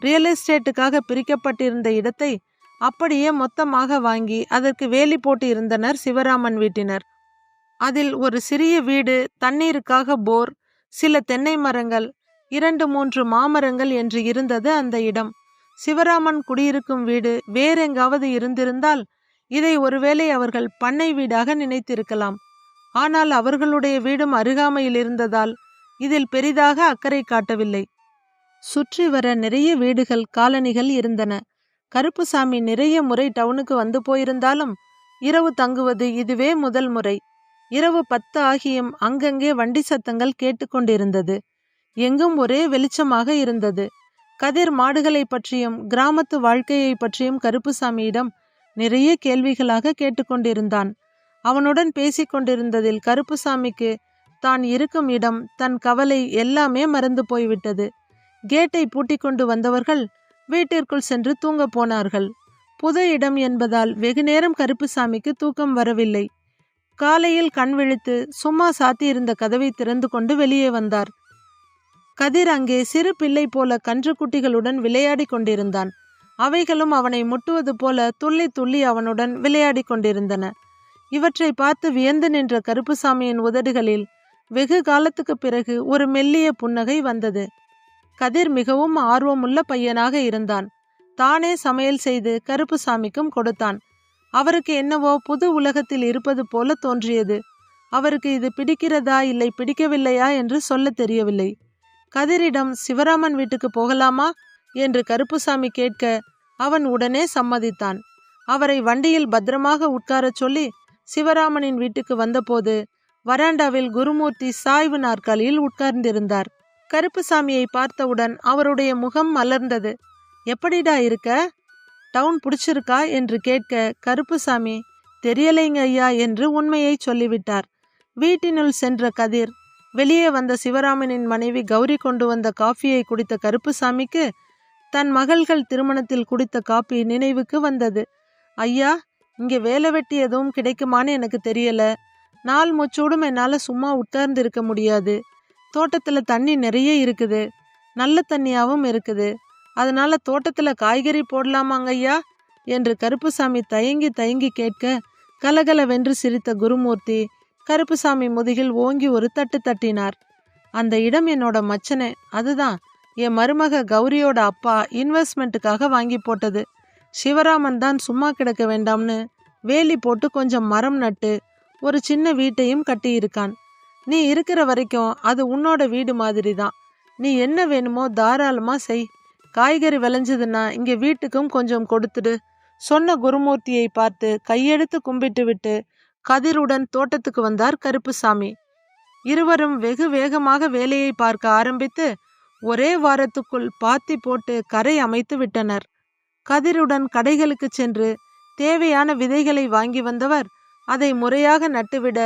ரியல் எஸ்டேட்டுக்காக பிரிக்கப்பட்டிருந்த இடத்தை அப்படியே மொத்தமாக வாங்கி அதற்கு வேலி போட்டு இருந்தனர் சிவராமன் வீட்டினர். அதில் ஒரு சிறிய வீடு, தண்ணீருக்காக போர், சில தென்னை மரங்கள், 2-3 மாமரங்கள் என்று இருந்தது அந்த இடம். சிவராமன் குடியிருக்கும் வீடு வேறெங்காவது இருந்திருந்தால் இதை ஒருவேளை அவர்கள் பண்ணை வீடாக நினைத்திருக்கலாம். ஆனால் அவர்களுடைய வீடும் அருகாமையில் இருந்ததால் இதில் பெரிதாக அக்கறை காட்டவில்லை. சுற்றி வர நிறைய வீடுகள், காலனிகள் இருந்தன. கருப்புசாமி நிறைய முறை டவுனுக்கு வந்து போயிருந்தாலும் இரவு தங்குவது இதுவே முதல் முறை. இரவு 10 ஆகியும் அங்கங்கே வண்டி சத்தங்கள் கேட்டுக்கொண்டிருந்தது. எங்கும் ஒரே வெளிச்சமாக இருந்தது. கதிர் மாடுகளை பற்றியும் கிராமத்து வாழ்க்கையை பற்றியும் கருப்புசாமியிடம் நிறைய கேள்விகளாக கேட்டுக்கொண்டிருந்தான். அவனுடன் பேசிக்கொண்டிருந்ததில் கருப்புசாமிக்கு தான் இருக்கும் இடம், தன் கவலை எல்லாமே மறந்து போய்விட்டது. கேட்டை பூட்டி கொண்டு வந்தவர்கள் வீட்டிற்குள் சென்று தூங்க போனார்கள். புது இடம் என்பதால் வெகுநேரம் கருப்புசாமிக்கு தூக்கம் வரவில்லை. காலையில் கண் விழித்து சும்மா சாத்தியிருந்த கதவை திறந்து கொண்டு வெளியே வந்தார். கதிர் அங்கே சிறு பிள்ளை போல கன்றுக்குட்டிகளுடன் விளையாடி கொண்டிருந்தான். அவைகளும் அவனை முட்டுவது போல துள்ளி துள்ளி அவனுடன் விளையாடி கொண்டிருந்தன. இவற்றை பார்த்து வியந்து நின்ற கருப்புசாமியின் உதடுகளில் வெகு காலத்துக்கு பிறகு ஒரு மெல்லிய புன்னகை வந்தது. கதிர் மிகவும் ஆர்வமுள்ள பையனாக இருந்தான். தானே சமையல் செய்து கருப்புசாமிக்கும் கொடுத்தான். அவருக்கு என்னவோ புது உலகத்தில் இருப்பது போல தோன்றியது. அவருக்கு இது பிடிக்கிறதா இல்லை பிடிக்கவில்லையா என்று சொல்ல தெரியவில்லை. கதிரிடம் சிவராமன் வீட்டுக்கு போகலாமா என்று கருப்புசாமி கேட்க அவன் உடனே சம்மதித்தான். அவரை வண்டியில் பத்திரமாக உட்காரச் சொல்லி சிவராமனின் வீட்டுக்கு வந்தபோது வராண்டாவில் குருமூர்த்தி சாய்வு நாற்காலியில் உட்கார்ந்திருந்தார். கருப்புசாமியை பார்த்தவுடன் அவருடைய முகம் மலர்ந்தது. எப்படிடா இருக்க? டவுன் பிடிச்சிருக்கா என்று கேட்க கருப்புசாமி தெரியலைங்க ஐயா என்று உண்மையை சொல்லிவிட்டார். வீட்டினுள் சென்ற கதிர் வெளியே வந்த சிவராமனின் மனைவி கௌரி கொண்டு வந்த காஃபியை குடித்த கருப்புசாமிக்கு தன் மகள்கள் திருமணத்தில் குடித்த காப்பி நினைவுக்கு வந்தது. ஐயா, இங்கே வேலை வெட்டி எதுவும் கிடைக்குமான்னு எனக்கு தெரியல. நாள் முச்சூடும் என்னால் சும்மா உட்கார்ந்து இருக்க முடியாது. தோட்டத்தில் தண்ணி நிறைய இருக்குது, நல்ல தண்ணியாகவும் இருக்குது. அதனால தோட்டத்தில் காய்கறி போடலாமாங்க ஐயா என்று கருப்புசாமி தயங்கி தயங்கி கேட்க கலகலவென்று சிரித்த குருமூர்த்தி கருப்புசாமி முதுகில் ஓங்கி ஒரு தட்டு தட்டினார். அந்த இடம் என்னோட மச்சனே, அதுதான் என் மருமக கௌரியோட அப்பா இன்வெஸ்ட்மெண்ட்டுக்காக வாங்கி போட்டது. சிவராமன் தான் சும்மா கிடக்க வேண்டாம்னு வேலி போட்டு கொஞ்சம் மரம் நட்டு ஒரு சின்ன வீட்டையும் கட்டியிருக்கான். நீ இருக்கிற வரைக்கும் அது உன்னோட வீடு மாதிரி தான். நீ என்ன வேணுமோ தாராளமா செய். காய்கறி விளைஞ்சதுன்னா இங்கே வீட்டுக்கும் கொஞ்சம் கொடுத்துடு. சொன்ன குருமூர்த்தியை பார்த்து கையெடுத்து கும்பிட்டு விட்டு கதிருடன் தோட்டத்துக்கு வந்தார் கருப்புசாமி. இருவரும் வெகு வேகமாக வேலையை பார்க்க ஆரம்பித்து ஒரே வாரத்துக்குள் பாத்தி போட்டு கரை அமைத்து விட்டனர். கதிருடன் கடைகளுக்கு சென்று தேவையான விதைகளை வாங்கி வந்தவர் அதை முறையாக நட்டுவிட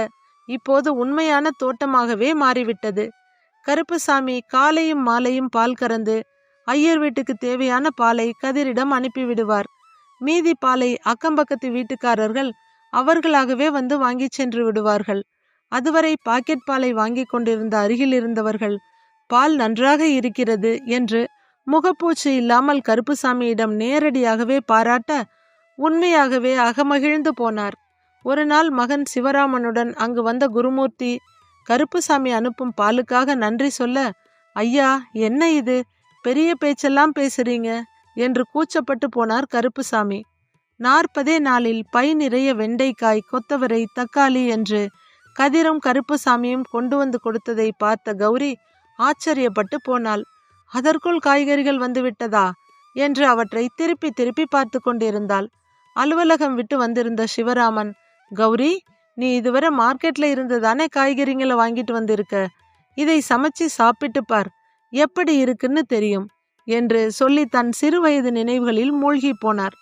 இப்போது உண்மையான தோட்டமாகவே மாறிவிட்டது. கருப்புசாமி காலையும் மாலையும் பால் கறந்து ஐயர் வீட்டுக்கு தேவையான பாலை கதிரிடம் அனுப்பிவிடுவார். மீதி பாலை அக்கம்பக்கத்து வீட்டுக்காரர்கள் அவர்களாகவே வந்து வாங்கி சென்று விடுவார்கள். அதுவரை பாக்கெட் பாலை வாங்கி கொண்டிருந்த அருகில் இருந்தவர்கள் பால் நன்றாக இருக்கிறது என்று முகப்பூச்சு இல்லாமல் கருப்புசாமியிடம் நேரடியாகவே பாராட்ட உண்மையாகவே அகமகிழ்ந்து போனார். ஒரு நாள் மகன் சிவராமனுடன் அங்கு வந்த குருமூர்த்தி கருப்புசாமி அனுப்பும் பாலுக்காக நன்றி சொல்ல, ஐயா, என்ன இது பெரிய பேச்செல்லாம் பேசுறீங்க என்று கூச்சப்பட்டு போனார் கருப்புசாமி. 40 நாளில் பை நிறைய வெண்டைக்காய், கொத்தவரை, தக்காளி என்று கதிரும் கருப்புசாமியும் கொண்டு வந்து கொடுத்ததை பார்த்த கௌரி ஆச்சரியப்பட்டு போனாள். அதற்குள் காய்கறிகள் வந்து விட்டதா என்று அவற்றை திருப்பி திருப்பி பார்த்து கொண்டிருந்தாள். அலுவலகம் விட்டு வந்திருந்த சிவராமன், கௌரி, நீ இதுவரை மார்க்கெட்ல இருந்து தானே காய்கறிங்களை வாங்கிட்டு வந்திருக்க, இதை சமைச்சு சாப்பிட்டு பார், எப்படி இருக்குன்னு தெரியும் என்று சொல்லி தன் சிறு வயது நினைவுகளில் மூழ்கி போனார்.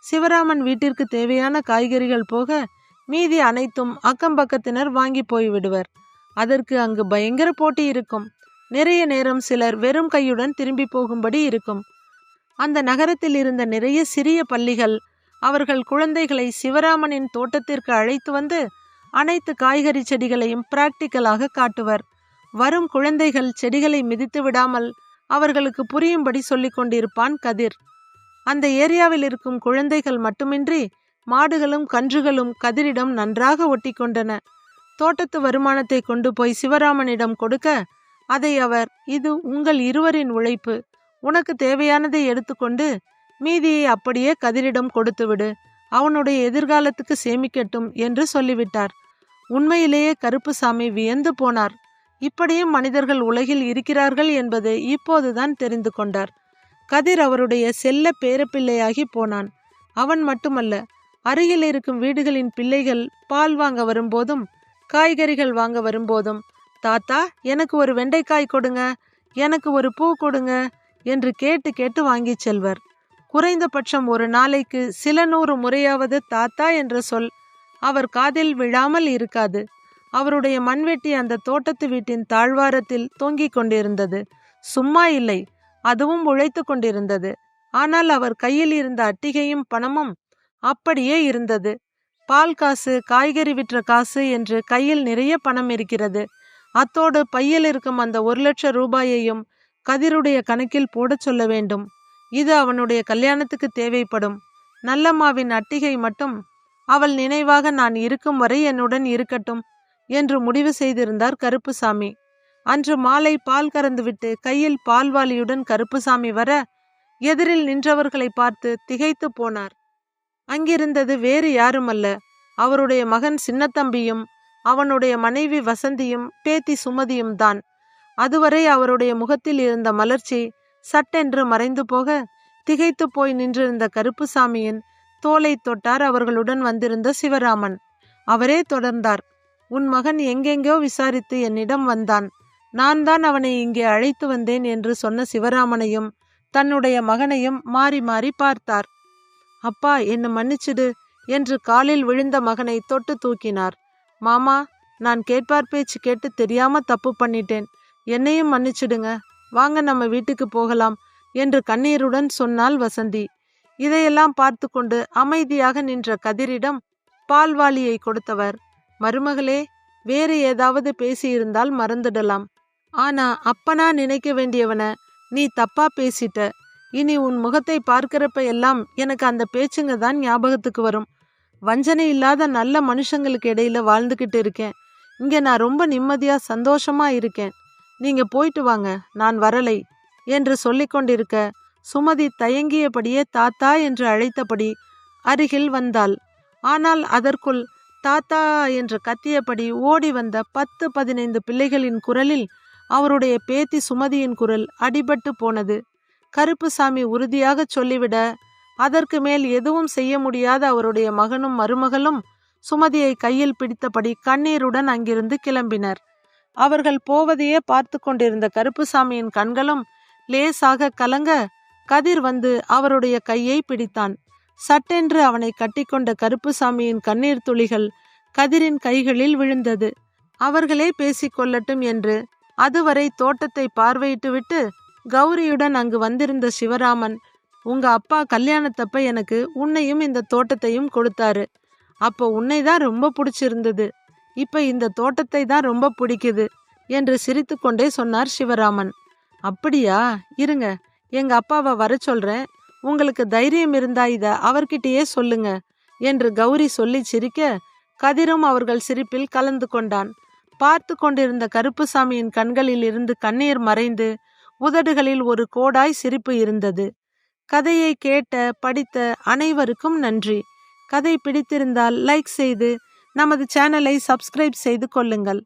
சிவராமன் வீட்டிற்கு தேவையான காய்கறிகள் போக மீதி அனைத்தும் அக்கம்பக்கத்தினர் வாங்கி போய்விடுவர். அதற்கு அங்கு பயங்கர போட்டி இருக்கும். நிறைய நேரம் சிலர் வெறும் கையுடன் திரும்பி போகும்படி இருக்கும். அந்த நகரத்தில் இருந்த நிறைய சிறிய பள்ளிகள் அவர்கள் குழந்தைகளை சிவராமனின் தோட்டத்திற்கு அழைத்து வந்து அனைத்து காய்கறி செடிகளையும் பிராக்டிக்கலாக காட்டுவர். வரும் குழந்தைகள் செடிகளை மிதித்து விடாமல் அவர்களுக்கு புரியும்படி சொல்லிக் கொண்டிருப்பான் கதிர். அந்த ஏரியாவில் இருக்கும் குழந்தைகள் மட்டுமின்றி மாடுகளும் கன்றுகளும் கதிரிடம் நன்றாக ஒட்டி கொண்டன. தோட்டத்து வருமானத்தை கொண்டு போய் சிவராமனிடம் கொடுக்க அதை அவர், இது உங்கள் இருவரின் உழைப்பு, உனக்கு தேவையானதை எடுத்துக்கொண்டு மீதியை அப்படியே கதிரிடம் கொடுத்துவிடு, அவனுடைய எதிர்காலத்துக்கு சேமிக்கட்டும் என்று சொல்லிவிட்டார். உண்மையிலேயே கருப்புசாமி வியந்து போனார். இப்படியும் மனிதர்கள் உலகில் இருக்கிறார்கள் என்பது இப்போதுதான் தெரிந்து கொண்டார். கதிர் அவருடைய செல்ல பேரப்பிள்ளையாகி போனான். அவன் மட்டுமல்ல, அருகில் இருக்கும் வீடுகளின் பிள்ளைகள் பால் வாங்க வரும்போதும் காய்கறிகள் வாங்க வரும்போதும், தாத்தா, எனக்கு ஒரு வெண்டைக்காய் கொடுங்க, எனக்கு ஒரு பூ கொடுங்க என்று கேட்டு கேட்டு வாங்கி செல்வர். குறைந்தபட்சம் ஒரு நாளைக்கு சில 100 முறையாவது தாத்தா என்ற சொல் அவர் காதில் விழாமல் இருக்காது. அவருடைய மண்வெட்டி அந்த தோட்டத்து வீட்டின் தாழ்வாரத்தில் தொங்கிக் கொண்டிருந்தது. சும்மா இல்லை, அதுவும் உழைத்து கொண்டிருந்தது. ஆனால் அவர் கையில் இருந்த அட்டிகையும் பணமும் அப்படியே இருந்தது. பால் காசு, காய்கறி விற்ற காசு என்று கையில் நிறைய பணம் இருக்கிறது. அத்தோடு பையில் இருக்கும் அந்த 1 லட்சம் ரூபாயையும் கதிருடைய கணக்கில் போடச் சொல்ல வேண்டும். இது அவனுடைய கல்யாணத்துக்கு தேவைப்படும். நல்லம்மாவின் அட்டிகை மட்டும் அவள் நினைவாக நான் இருக்கும் வரை என்னுடன் இருக்கட்டும் என்று முடிவு செய்திருந்தார் கருப்புசாமி. அன்று மாலை பால் கறந்துவிட்டு கையில் பால்வாளியுடன் கருப்புசாமி வர எதிரில் நின்றவர்களை பார்த்து திகைத்து போனார். அங்கிருந்தது வேறு யாருமல்ல, அவருடைய மகன் சின்னத்தம்பியும் அவனுடைய மனைவி வசந்தியும் பேத்தி சுமதியும் தான். அதுவரை அவருடைய முகத்தில் இருந்த மலர்ச்சி சட்டென்று மறைந்து போக, திகைத்து போய் நின்றிருந்த கருப்புசாமியின் தோலை தொட்டார் அவர்களுடன் வந்திருந்த சிவராமன். அவரே தொடர்ந்தார். உன் மகன் எங்கெங்கோ விசாரித்து என்னிடம் வந்தான். நான் தான் அவனை இங்கே அழைத்து வந்தேன் என்று சொன்ன சிவராமனையும் தன்னுடைய மகனையும் மாறி மாறி பார்த்தார். அப்பா, என்னை மன்னிச்சிடு என்று காலில் விழுந்த மகனை தொட்டு தூக்கினார். மாமா, நான் கேட்பார் பேச்சு கேட்டு தெரியாம தப்பு பண்ணிட்டேன், என்னையும் மன்னிச்சிடுங்க, வாங்க நம்ம வீட்டுக்கு போகலாம் என்று கண்ணீருடன் சொன்னாள் வசந்தி. இதையெல்லாம் பார்த்து கொண்டு அமைதியாக நின்ற கதிரிடம் பால்வாளியை கொடுத்தவர், மருமகளே, வேறு ஏதாவது பேசியிருந்தால் மறந்துடலாம். ஆனா அப்பனா நினைக்க வேண்டியவன நீ தப்பா பேசிட்ட. இனி உன் முகத்தை பார்க்கிறப்ப எல்லாம் எனக்கு அந்த பேச்சுங்க தான் ஞாபகத்துக்கு வரும். வஞ்சனை இல்லாத நல்ல மனுஷங்களுக்கு இடையில வாழ்ந்துகிட்டு இருக்கேன். இங்க நான் ரொம்ப நிம்மதியா சந்தோஷமா இருக்கேன். நீங்க போயிட்டு வாங்க, நான் வரலை என்று சொல்லிக்கொண்டிருக்க சுமதி தயங்கியபடியே தாத்தா என்று அழைத்தபடி அருகில் வந்தாள். ஆனால் அதற்குள் தாத்தா என்று கத்தியபடி ஓடி வந்த 10-15 பிள்ளைகளின் குரலில் அவருடைய பேத்தி சுமதியின் குரல் அடிபட்டு போனது. கருப்புசாமி உறுதியாக சொல்லிவிட, அதற்கு மேல் எதுவும் செய்ய முடியாத அவருடைய மகனும் மருமகளும் சுமதியை கையில் பிடித்தபடி கண்ணீருடன் அங்கிருந்து கிளம்பினர். அவர்கள் போவதையே பார்த்து கொண்டிருந்த கருப்புசாமியின் கண்களும் லேசாக கலங்க, கதிர் வந்து அவருடைய கையை பிடித்தான். சட்டென்று அவனை கட்டிக்கொண்ட கருப்புசாமியின் கண்ணீர் துளிகள் கதிரின் கைகளில் விழுந்தது. அவர்களே பேசிக்கொள்ளட்டும் என்று அதுவரை தோட்டத்தை பார்வையிட்டுவிட்டு கௌரியுடன் அங்கு வந்திருந்த சிவராமன், உங்க அப்பா கல்யாணத்தப்ப எனக்கு உன்னையும் இந்த தோட்டத்தையும் கொடுத்தாரு. அப்போ உன்னை தான் ரொம்ப பிடிச்சிருந்தது, இப்ப இந்த தோட்டத்தை தான் ரொம்ப பிடிக்குது என்று சிரித்து கொண்டே சொன்னார் சிவராமன். அப்படியா, இருங்க, எங்க அப்பாவை வர சொல்றேன், உங்களுக்கு தைரியம் இருந்தா இத அவர்கிட்டயே சொல்லுங்க என்று கௌரி சொல்லி சிரிக்க, கதிரும் அவர்கள் சிரிப்பில் கலந்து கொண்டான். பார்த்து கொண்டிருந்த கருப்புசாமியின் கண்களில் இருந்து கண்ணீர் மறைந்து உதடுகளில் ஒரு கோடாய் சிரிப்பு இருந்தது. கதையை கேட்ட படித்த அனைவருக்கும் நன்றி. கதை பிடித்திருந்தால் லைக் செய்து நமது சேனலை சப்ஸ்கிரைப் செய்து கொள்ளுங்கள்.